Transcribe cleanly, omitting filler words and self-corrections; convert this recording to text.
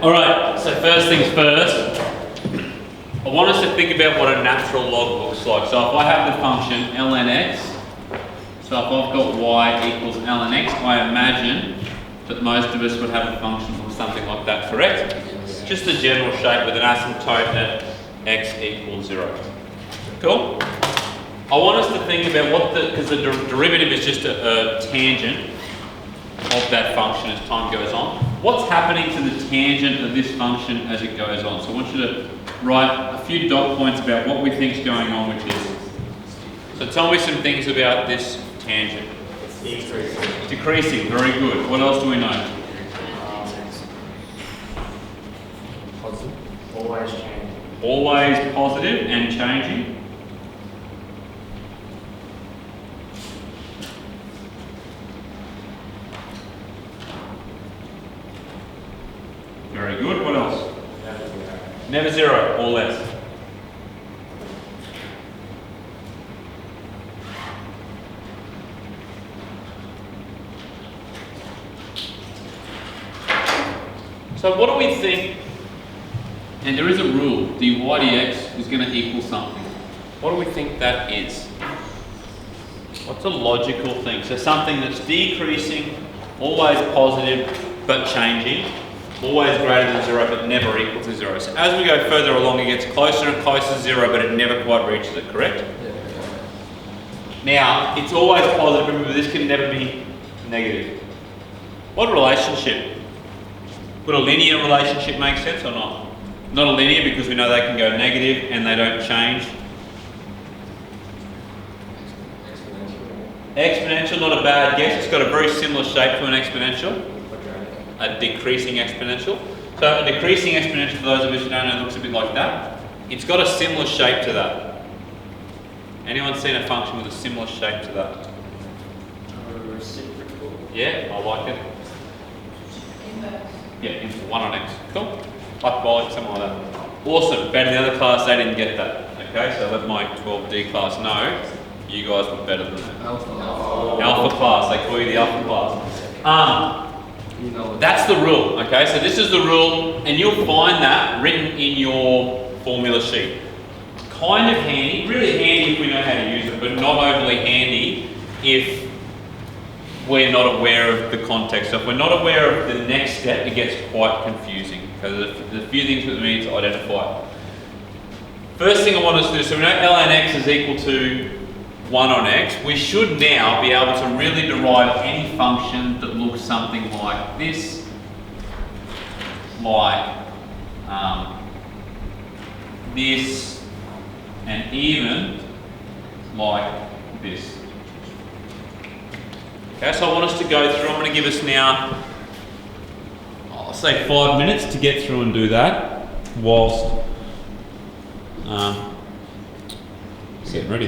Alright, so first things first, I want us to think about what a natural log looks like. So if I have the function ln x, so if I've got y equals ln x, I imagine that most of us would have a function of something like that, correct? Just a general shape with an asymptote at x equals 0. Cool? I want us to think about what because the derivative is just a tangent of that function as time goes on. What's happening to the tangent of this function as it goes on? So I want you to write a few dot points about what we think is going on with this. So tell me some things about this tangent. It's decreasing. Decreasing, very good. What else do we know? Positive. Always changing. Always positive and changing. Very good. What else? Never zero or less. So what do we think? And there is a rule, dy dx is going to equal something. What do we think that is? What's a logical thing? So something that's decreasing, always positive, but changing. Always greater than 0, but never equal to 0. So as we go further along, it gets closer and closer to 0, but it never quite reaches it, correct? Now, it's always positive. Remember, this can never be negative. What relationship? Would a linear relationship make sense or not? Not a linear because we know they can go negative and they don't change. Exponential, not a bad guess. It's got a very similar shape to an exponential. A decreasing exponential. So a decreasing exponential, for those of us who don't know, looks a bit like that. It's got a similar shape to that. Anyone seen a function with a similar shape to that? Reciprocal. Yeah, I like it. Inverse. Yeah, into 1 on x. Cool. Hyperbolic, something like that. Awesome. Better than the other class, they didn't get that. Okay, so let my 12D class know you guys were better than that. Alpha class, they call you the alpha class. That's the rule, okay? So this is the rule, and you'll find that written in your formula sheet. Kind of handy, really handy if we know how to use it, but not overly handy if we're not aware of the context. So if we're not aware of the next step, it gets quite confusing, because there's a few things that we need to identify. First thing I want us to do, so we know ln x is equal to 1 on x, we should now be able to really derive any function that looks something like this, like this, and even like this. Okay, so I want us to go through, I'm going to give us now, I'll say 5 minutes to get through and do that, whilst getting ready.